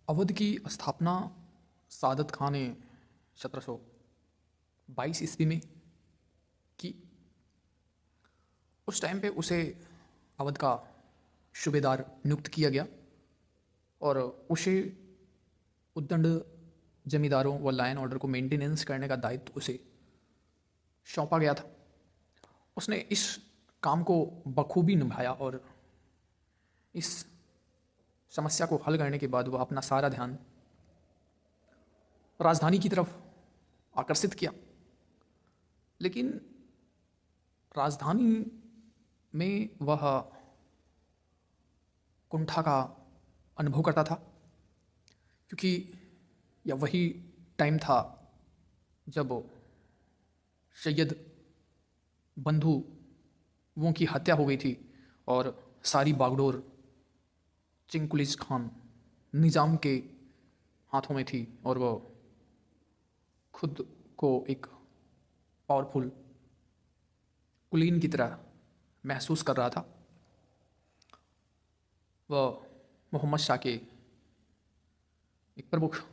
अवध की स्थापना सादत खां ने 1722 ईस्वी में की। उस टाइम पे उसे अवध का सूबेदार नियुक्त किया गया और उसे उद्दंड जमींदारों व लायन ऑर्डर को मेंटेनेंस करने का दायित्व उसे सौंपा गया था। उसने इस काम को बखूबी निभाया और इस समस्या को हल करने के बाद वह अपना सारा ध्यान राजधानी की तरफ आकर्षित किया। लेकिन राजधानी में वह कुंठा का अनुभव करता था, क्योंकि यह वही टाइम था जब सैयद बंधुओं की हत्या हो गई थी और सारी बागडोर चिंकुलिज खान निज़ाम के हाथों में थी और वह खुद को एक पावरफुल कुलीन की तरह महसूस कर रहा था। वह मोहम्मद शाह के एक प्रमुख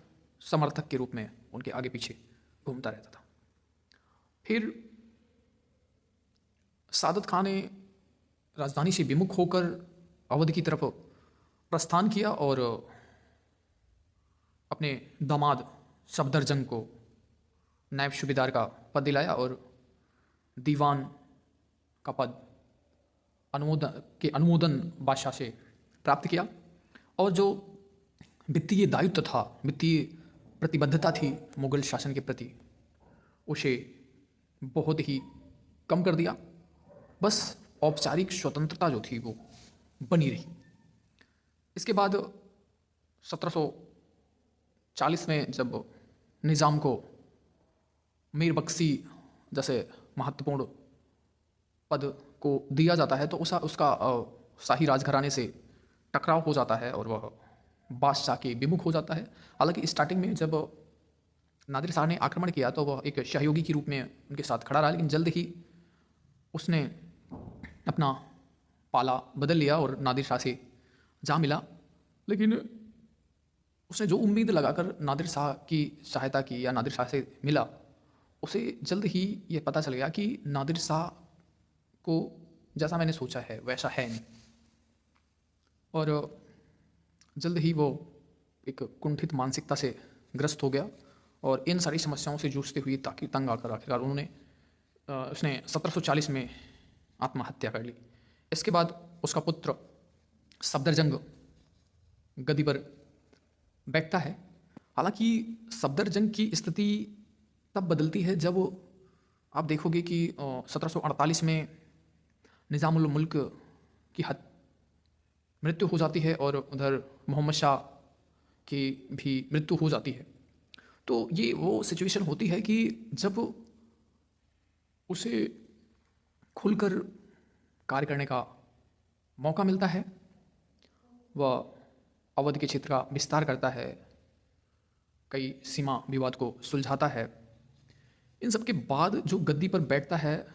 समर्थक के रूप में उनके आगे पीछे घूमता रहता था। फिर सादत खां ने राजधानी से विमुख होकर अवध की तरफ प्रस्थान किया और अपने दामाद सफदरजंग को नायब सूबेदार का पद दिलाया और दीवान का पद अनुमोदन बादशाह से प्राप्त किया। और जो वित्तीय दायित्व था, वित्तीय प्रतिबद्धता थी मुगल शासन के प्रति, उसे बहुत ही कम कर दिया। बस औपचारिक स्वतंत्रता जो थी वो बनी रही। इसके बाद 1740 में जब निज़ाम को मीर बख्शी जैसे महत्वपूर्ण पद को दिया जाता है तो उसका शाही राजघराने से टकराव हो जाता है और वह बादशाह के विमुख हो जाता है। हालांकि स्टार्टिंग में जब नादिर शाह ने आक्रमण किया तो वह एक सहयोगी के रूप में उनके साथ खड़ा रहा, लेकिन जल्द ही उसने अपना पाला बदल लिया और नादिर शाह से जा मिला। लेकिन उसने जो उम्मीद लगाकर नादिर शाह की सहायता की या नादिर शाह से मिला, उसे जल्द ही ये पता चल गया कि नादिर शाह को जैसा मैंने सोचा है वैसा है नहीं। और जल्द ही वो एक कुंठित मानसिकता से ग्रस्त हो गया और इन सारी समस्याओं से जूझते हुए ताकि तंग आकर आखिरकार उसने 1740 में आत्महत्या कर ली। इसके बाद उसका पुत्र सफदरजंग गद्दी पर बैठता है। हालांकि सफदरजंग की स्थिति तब बदलती है जब आप देखोगे कि 1748 में निज़ामुल मुल्क की मृत्यु हो जाती है और उधर मोहम्मद शाह की भी मृत्यु हो जाती है। तो ये वो सिचुएशन होती है कि जब उसे खुलकर कार्य करने का मौका मिलता है, वह अवध के क्षेत्र का विस्तार करता है, कई सीमा विवाद को सुलझाता है। इन सब के बाद जो गद्दी पर बैठता है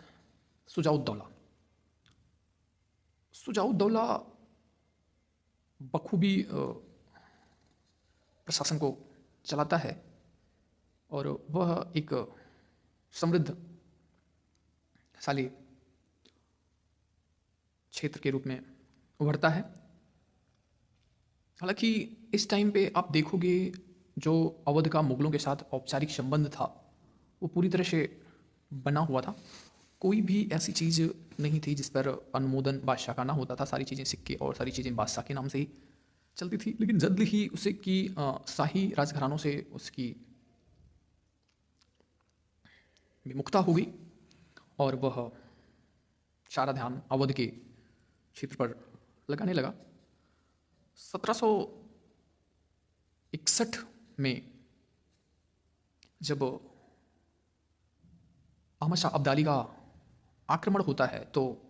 शुजाउद्दौला। शुजाउद्दौला बखूबी प्रशासन को चलाता है और वह एक समृद्धशाली क्षेत्र के रूप में उभरता है। हालांकि इस टाइम पे आप देखोगे जो अवध का मुगलों के साथ औपचारिक संबंध था वो पूरी तरह से बना हुआ था। कोई भी ऐसी चीज़ नहीं थी जिस पर अनुमोदन बादशाह का ना होता था। सारी चीज़ें सिक्के और सारी चीज़ें बादशाह के नाम से ही चलती थी। लेकिन जल्द ही उसे की शाही राजघरानों से उसकी विमुखता हो गई और वह सारा ध्यान अवध के क्षेत्र पर लगाने लगा। 1761 में जब अहमद शाह अब्दाली का आक्रमण होता है तो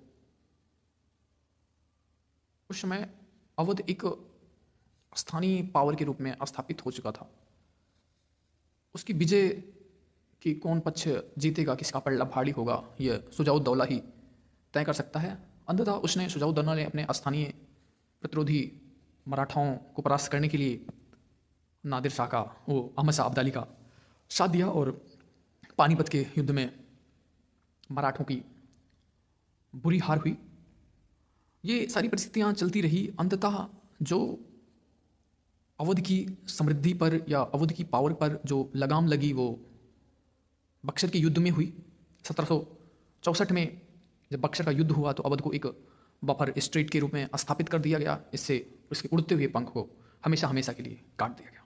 उस समय अवध एक स्थानीय पावर के रूप में स्थापित हो चुका था। उसकी विजय कि कौन पक्ष जीतेगा, किसका पलड़ा भारी होगा, यह शुजाउद्दौला ही तय कर सकता है। अंततः उसने शुजाउद्दौला ने अपने स्थानीय प्रतिरोधी मराठाओं को परास्त करने के लिए नादिर शाह का, वो अहमद शाह अब्दाली का साथ दिया और पानीपत के युद्ध में मराठों की बुरी हार हुई। ये सारी परिस्थितियाँ चलती रही। अंततः जो अवध की समृद्धि पर या अवध की पावर पर जो लगाम लगी वो बक्सर के युद्ध में हुई। 1764 में जब बक्सर का युद्ध हुआ तो अवध को एक बफर स्टेट के रूप में स्थापित कर दिया गया। इससे उसके उड़ते हुए पंख को हमेशा हमेशा के लिए काट दिया गया।